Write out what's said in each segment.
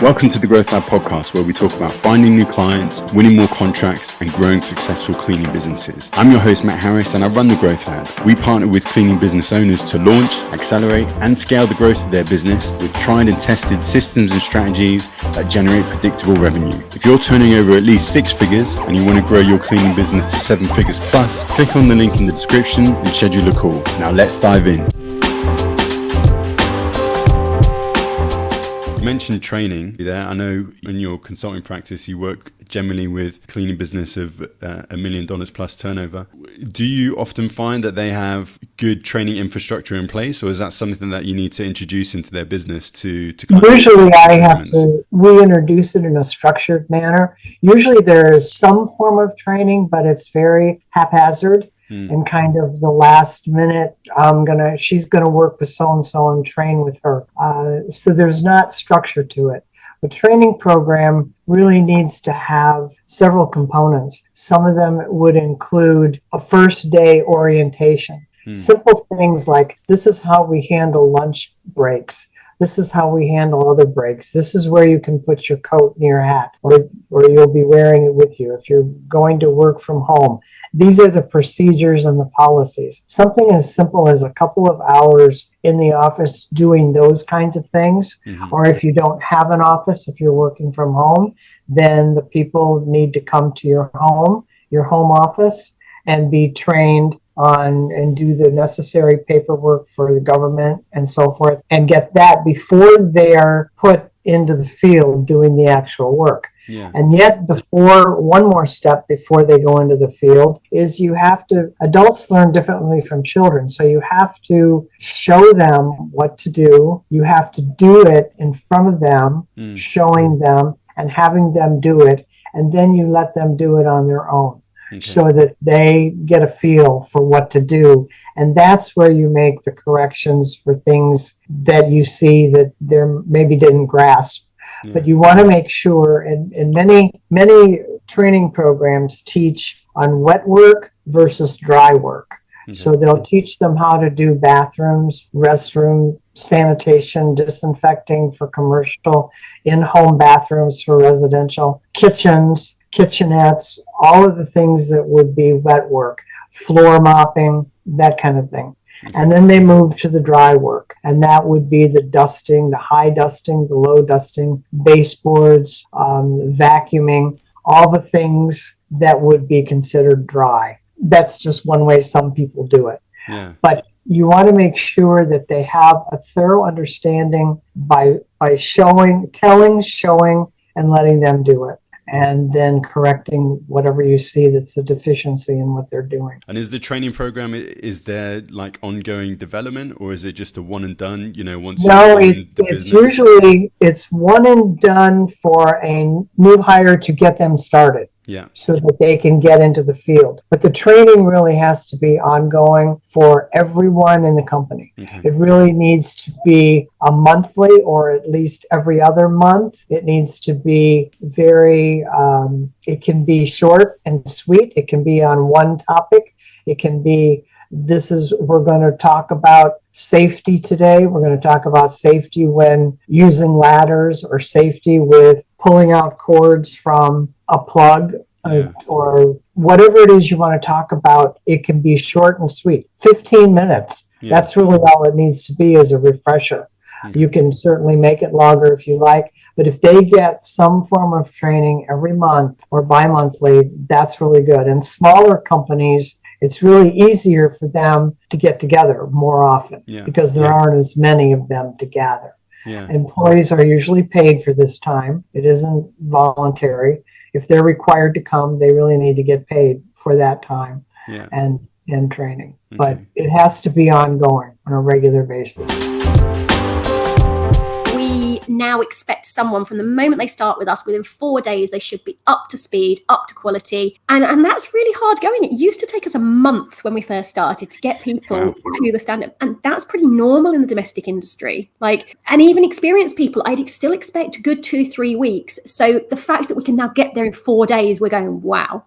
Welcome to the Growth Lab podcast, where we talk about finding new clients, winning more contracts, and growing successful cleaning businesses. I'm your host, Matt Harris, and I run the Growth Lab. We partner with cleaning business owners to launch, accelerate, and scale the growth of their business with tried and tested systems and strategies that generate predictable revenue. If you're turning over at least 6 figures and you want to grow your cleaning business to 7 figures plus, click on the link in the description and schedule a call. Now let's dive in. You mentioned training there. I know in your consulting practice, you work generally with cleaning business of $1 million plus turnover. Do you often find that they have good training infrastructure in place, or is that something that you need to introduce into their business to Usually I have to reintroduce it in a structured manner. Usually there is some form of training, but it's very haphazard. And kind of the last minute, she's gonna work with so-and-so and train with her. So there's not structure to it. The training program really needs to have several components. Some of them would include a first day orientation. Simple things like, this is how we handle lunch breaks. This is how we handle other breaks. This is where you can put your coat and your hat, or you'll be wearing it with you if you're going to work from home. These are the procedures and the policies. Something as simple as a couple of hours in the office doing those kinds of things. Or if you don't have an office, if you're working from home, then the people need to come to your home office, and be trained on and do the necessary paperwork for the government and so forth, and get that before they're put into the field doing the actual work. And yet one more step before they go into the field is adults learn differently from children. So you have to show them what to do. You have to do it in front of them, showing them and having them do it. And then you let them do it on their own. So that they get a feel for what to do. And that's where you make the corrections for things that you see that they maybe didn't grasp. But you want to make sure, and many training programs teach on wet work versus dry work. So they'll teach them how to do bathrooms, restroom, sanitation, disinfecting for commercial, in-home bathrooms for residential, kitchens, kitchenettes, all of the things that would be wet work, floor mopping, that kind of thing. And then they move to the dry work, and that would be the dusting, the high dusting, the low dusting, baseboards, vacuuming, all the things that would be considered dry. That's just one way some people do it. But you want to make sure that they have a thorough understanding by showing, and letting them do it, and then correcting whatever you see that's a deficiency in what they're doing. And is the training program, is there like ongoing development, or is it just a one and done, once? No, it's usually one and done for a new hire to get them started. So that they can get into the field. But the training really has to be ongoing for everyone in the company. It really needs to be a monthly, or at least every other month. It needs to be it can be short and sweet. It can be on one topic. It can be, we're going to talk about safety today. We're going to talk about safety when using ladders, or safety with pulling out cords from a plug, or whatever it is you want to talk about. It can be short and sweet, 15 minutes. That's really all it needs to be, as a refresher. You can certainly make it longer if you like, but if they get some form of training every month or bi-monthly, that's really good. And smaller companies, it's really easier for them to get together more often, because there aren't as many of them to gather. Employees are usually paid for this time. It isn't voluntary. If they're required to come, they really need to get paid for that time and training. But it has to be ongoing on a regular basis. We now expect someone, from the moment they start with us, within 4 days, they should be up to speed, up to quality. And that's really hard going. It used to take us a month when we first started to get people to the standard. And that's pretty normal in the domestic industry. And even experienced people, I'd still expect a good 2-3 weeks. So the fact that we can now get there in 4 days, we're going, wow.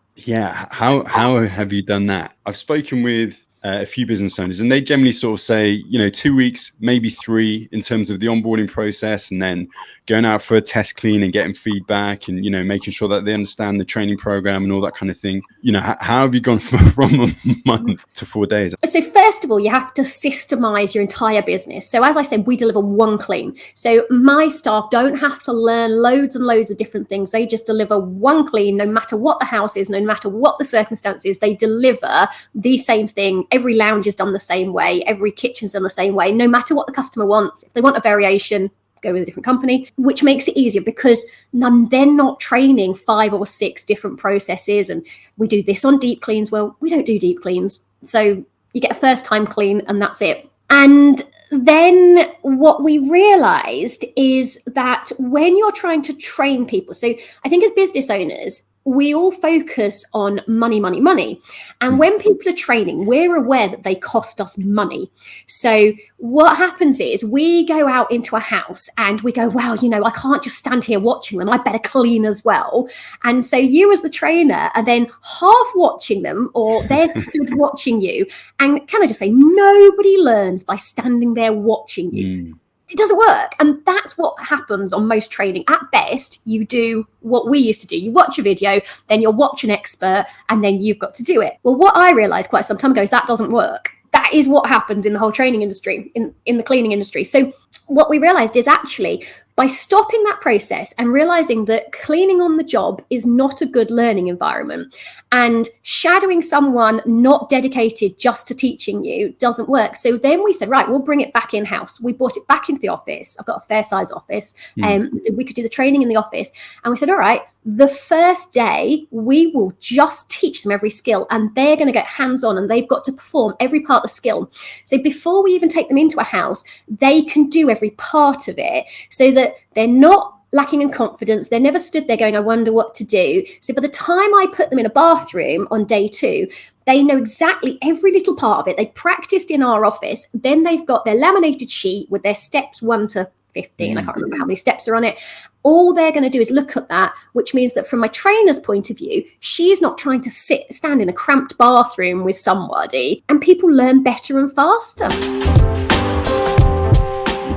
How have you done that? I've spoken with a few business owners, and they generally sort of say, 2 weeks, maybe 3 in terms of the onboarding process, and then going out for a test clean and getting feedback and, making sure that they understand the training program and all that kind of thing. How have you gone from a month to 4 days? So first of all, you have to systemize your entire business. So as I said, we deliver one clean. So my staff don't have to learn loads and loads of different things. They just deliver one clean, no matter what the house is, no matter what the circumstances, they deliver the same thing. Every lounge is done the same way. Every kitchen's done the same way, no matter what the customer wants. If they want a variation, go with a different company, which makes it easier because I'm then not training 5 or 6 different processes. And we do this on deep cleans. Well, we don't do deep cleans. So you get a first time clean and that's it. And then what we realized is that when you're trying to train people, so I think as business owners, we all focus on money, money, money. And when people are training, we're aware that they cost us money. So what happens is we go out into a house and we go, wow, I can't just stand here watching them. I better clean as well. And so you as the trainer are then half watching them, or they're stood watching you. And can I just say, nobody learns by standing there watching you. It doesn't work. And that's what happens on most training. At best, you do what we used to do. You watch a video, then you'll watch an expert, and then you've got to do it. Well, what I realized quite some time ago is that doesn't work. That is what happens in the whole training industry, in the cleaning industry. So what we realized is actually by stopping that process and realizing that cleaning on the job is not a good learning environment, and shadowing someone not dedicated just to teaching you doesn't work. So then we said, right, we'll bring it back in-house. We brought it back into the office. I've got a fair size office. So we could do the training in the office. And we said, all right, the first day we will just teach them every skill, and they're going to get hands-on, and they've got to perform every part of the skill. So before we even take them into a house, they can do every part of it so that they're not lacking in confidence. They're never stood there going, I wonder what to do. So by the time I put them in a bathroom on day 2, they know exactly every little part of it. They practiced in our office. Then they've got their laminated sheet with their steps 1 to 15. I can't remember how many steps are on it. All they're going to do is look at that, which means that from my trainer's point of view, she's not trying to stand in a cramped bathroom with somebody, and people learn better and faster.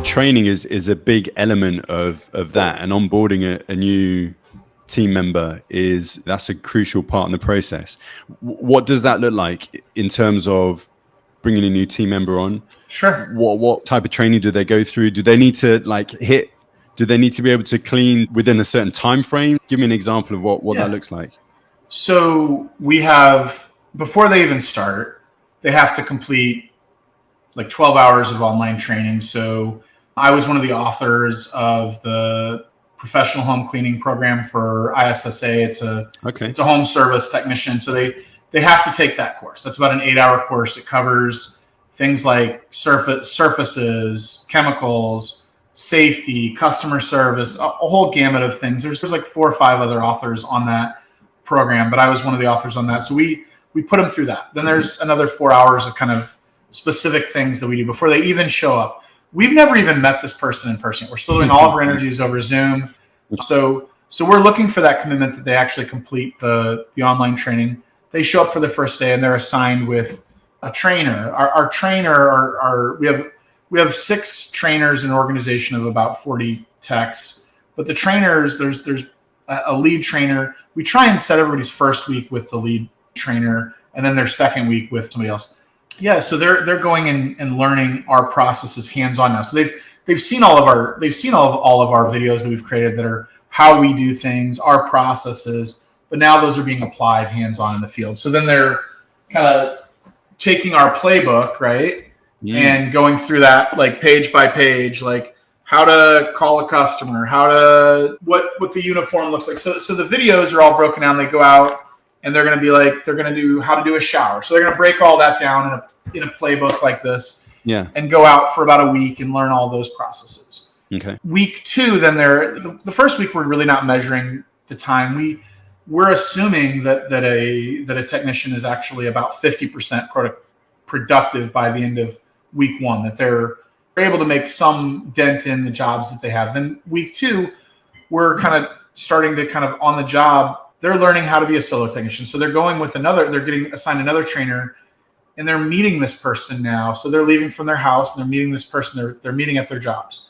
Training is a big element of that, and onboarding a new team member that's a crucial part in the process. What does that look like in terms of bringing a new team member on? Sure. What type of training do they go through? Do they need to do they need to be able to clean within a certain time frame? Give me an example of what that looks like. So we have, before they even start, they have to complete like 12 hours of online training. So I was one of the authors of the professional home cleaning program for ISSA. It's a home service technician. So they have to take that course. That's about an 8-hour course. It covers things like surfaces, chemicals, safety, customer service, a whole gamut of things. There's like 4 or 5 other authors on that program, but I was one of the authors on that. So we put them through that. Then there's another 4 hours of kind of specific things that we do before they even show up. We've never even met this person in person. We're still doing all of our interviews over Zoom. So we're looking for that commitment that they actually complete the online training. They show up for the first day and they're assigned with a trainer. Our trainer, we have 6 trainers in an organization of about 40 techs. But the trainers, there's a lead trainer. We try and set everybody's first week with the lead trainer, and then their second week with somebody else. Yeah, so they're going and learning our processes hands-on now. So they've seen all of our videos that we've created that are how we do things, our processes, but now those are being applied hands-on in the field. So then they're kind of taking our playbook, right? And going through that like page by page, like how to call a customer, what the uniform looks like. So the videos are all broken down. They go out and they're going to do how to do a shower. So they're going to break all that down in a playbook like this, and go out for about a week and learn all those processes. Okay. Week 2, then the first week, we're really not measuring the time. We're assuming that a technician is actually about 50% productive by the end of week 1, that they're able to make some dent in the jobs that they have. Then week 2, we're kind of starting to kind of on the job. They're learning how to be a solo technician. So they're going with they're getting assigned another trainer and they're meeting this person now. So they're leaving from their house and they're meeting this person. They're meeting at their jobs,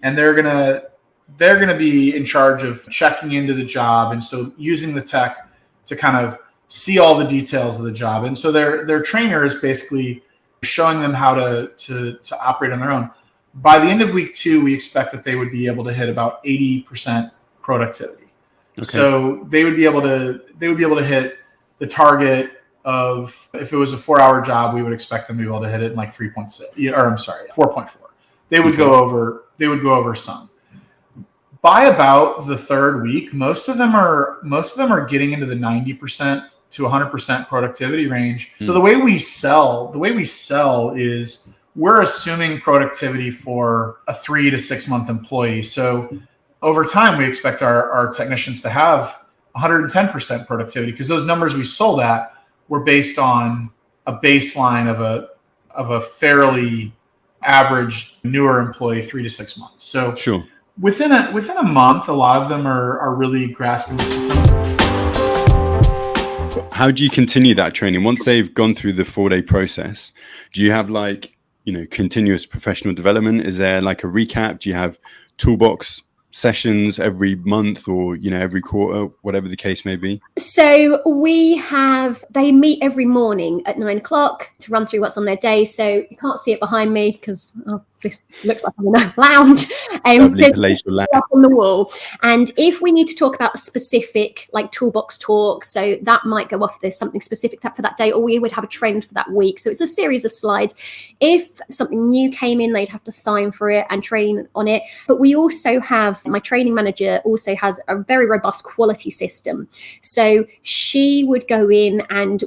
and they're gonna be in charge of checking into the job, and so using the tech to kind of see all the details of the job. And so their trainer is basically showing them how to operate on their own. By the end of week 2, we expect that they would be able to hit about 80% productivity. Okay. So they would be able to hit the target of, if it was a 4-hour job, we would expect them to be able to hit it in like 3.6, or I'm sorry, 4.4. They would go over some. By about the 3rd week, most of them are getting into the 90% to 100% productivity range. So the way we sell is we're assuming productivity for a 3 to 6 month employee. So over time, we expect our technicians to have 110% productivity, because those numbers we sold at were based on a baseline of a fairly average newer employee, 3 to 6 months. So sure. Within a month, a lot of them are really grasping the system. How do you continue that training once they've gone through the 4-day process? Do you have continuous professional development? Is there like a recap? Do you have toolbox sessions every month, or every quarter, whatever the case may be? So they meet every morning at 9:00 to run through what's on their day. So you can't see it behind me because this looks like I'm in a lounge. There's up on the wall. And if we need to talk about a specific toolbox talk, so that might go off if there's something specific for that day, or we would have a trend for that week. So it's a series of slides. If something new came in, they'd have to sign for it and train on it. But we also have, my training manager also has a very robust quality system. So she would go in, and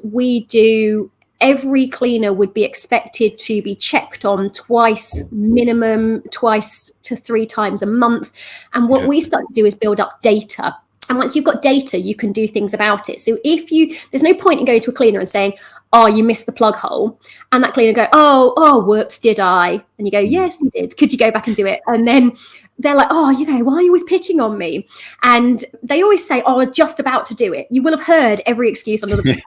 every cleaner would be expected to be checked on minimum twice to 3 times a month. And what we start to do is build up data. And once you've got data, you can do things about it. So there's no point in going to a cleaner and saying, "Oh, you missed the plug hole," and that cleaner go, "Oh, whoops, did I?" And you go, "Yes, you did. Could you go back and do it?" And then they're like, "Oh, why are you always picking on me?" And they always say, "Oh, I was just about to do it." You will have heard every excuse under the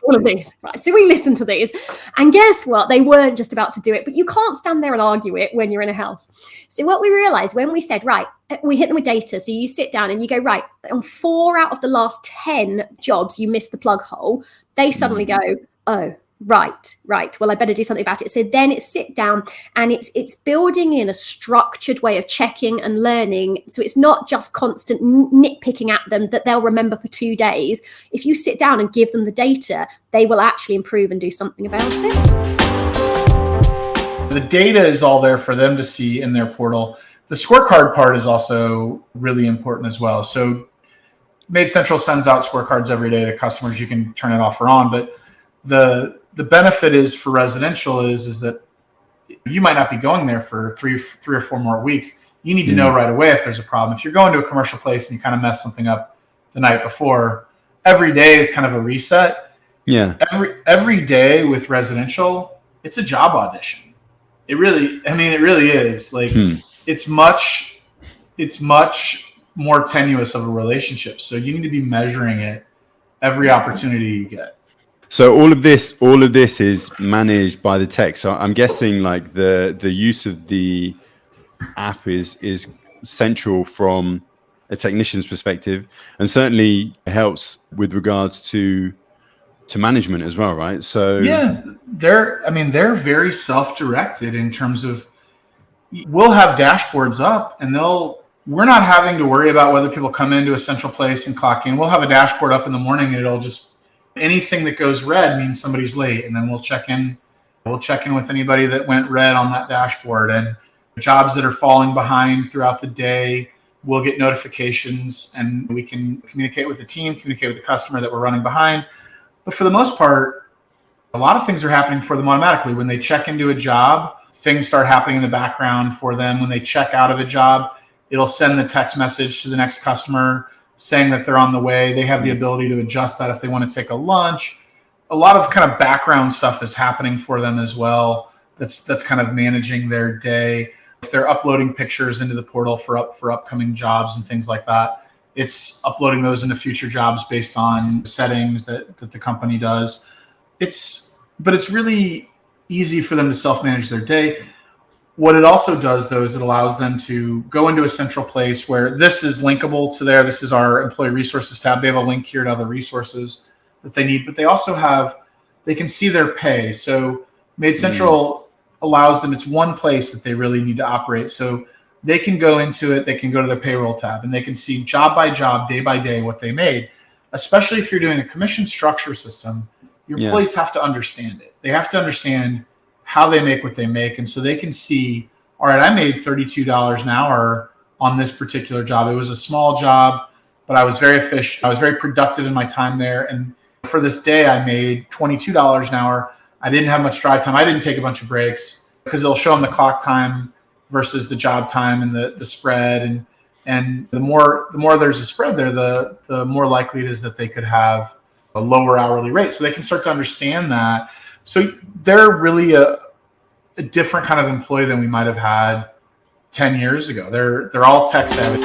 all of this. Right. So we listen to these, and guess what? They weren't just about to do it, but you can't stand there and argue it when you're in a house. So what we realized when we said, right, we hit them with data. So you sit down and you go, right, on 4 out of the last 10 jobs, you missed the plug hole. They suddenly go, "Oh, right. Well, I better do something about it." So then it's sit down, and it's building in a structured way of checking and learning. So it's not just constant nitpicking at them that they'll remember for 2 days. If you sit down and give them the data, they will actually improve and do something about it. The data is all there for them to see in their portal. The scorecard part is also really important as well. So Made Central sends out scorecards every day to customers. You can turn it off or on, but the benefit is for residential is that you might not be going there for three or 4 more weeks. You need to know right away if there's a problem. If you're going to a commercial place and you kind of mess something up the night before, every day is kind of a reset. Yeah. Every day with residential, it's a job audition. It really is. It's much more tenuous of a relationship. So you need to be measuring it every opportunity you get. So all of this is managed by the tech. So I'm guessing the use of the app is central from a technician's perspective, and certainly helps with regards to management as well, right? So yeah, they're very self-directed in terms of, we'll have dashboards up, and we're not having to worry about whether people come into a central place and clock in. We'll have a dashboard up in the morning, and it'll just, anything that goes red means somebody's late, and then we'll check in with anybody that went red on that dashboard. And jobs that are falling behind throughout the day, we'll get notifications, and we can communicate with the team, communicate with the customer that we're running behind. But for the most part, a lot of things are happening for them automatically. When they check into a job, things start happening in the background for them. When they check out of a job, it'll send the text message to the next customer saying that they're on the way. They have the ability to adjust that if they want to take a lunch. A lot of kind of background stuff is happening for them as well. That's kind of managing their day. If they're uploading pictures into the portal for upcoming jobs and things like that, it's uploading those into future jobs based on settings that the company does. It's but it's really easy for them to self-manage their day. What it also does, though, is it allows them to go into a central place where this is linkable to there. This is our employee resources tab. They have a link here to other resources that they need, but they also they can see their pay. So Made Central allows them, it's one place that they really need to operate. So they can go into it, they can go to their payroll tab, and they can see job by job, day by day, what they made. Especially if you're doing a commission structure system, your employees have to understand it. They have to understand how they make what they make. And so they can see, all right, I made $32 an hour on this particular job. It was a small job, but I was very efficient. I was very productive in my time there. And for this day, I made $22 an hour. I didn't have much drive time. I didn't take a bunch of breaks because it'll show them the clock time versus the job time and the spread. And the more there's a spread there, the more likely it is that they could have a lower hourly rate. So they can start to understand that. So they're really a different kind of employee than we might have had 10 years ago. They're all tech savvy.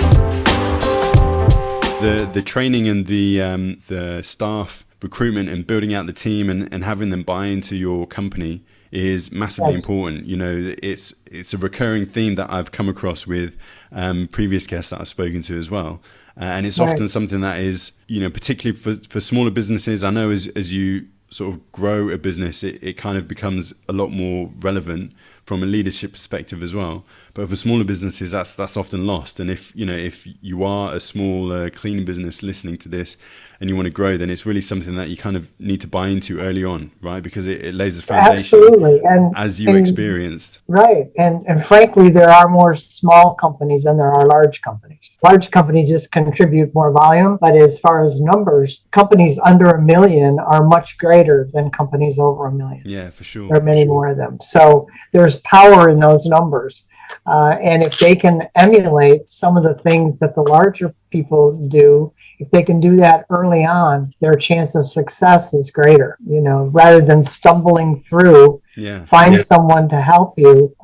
The training and the staff recruitment and building out the team and having them buy into your company is massively important. You know, it's a recurring theme that I've come across with previous guests that I've spoken to as well. And it's often something that is, you know, particularly for smaller businesses. I know as you sort of grow a business, it kind of becomes a lot more relevant from a leadership perspective as well. But for smaller businesses, that's often lost. And if you are a small cleaning business listening to this and you want to grow, then it's really something that you kind of need to buy into early on, right? Because it lays a foundation. Absolutely. And as you experienced. Right. And frankly, there are more small companies than there are large companies. Large companies just contribute more volume. But as far as numbers, companies under 1 million are much greater than companies over 1 million. Yeah, for sure. There are many more of them. So there's power in those numbers. And if they can emulate some of the things that the larger people do, if they can do that early on, their chance of success is greater. You know, rather than stumbling through, find someone to help you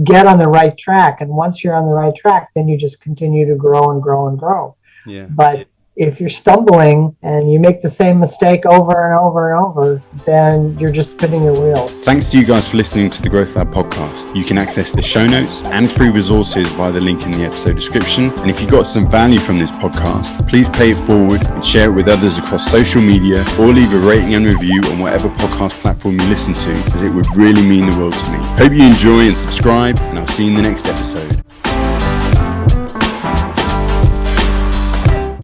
get on the right track. And once you're on the right track, then you just continue to grow and grow and grow. Yeah. But if you're stumbling and you make the same mistake over and over and over, then you're just spinning your wheels. Thanks to you guys for listening to the Growth Lab podcast. You can access the show notes and free resources via the link in the episode description. And if you got some value from this podcast, please pay it forward and share it with others across social media, or leave a rating and review on whatever podcast platform you listen to, as it would really mean the world to me. Hope you enjoy and subscribe, and I'll see you in the next episode.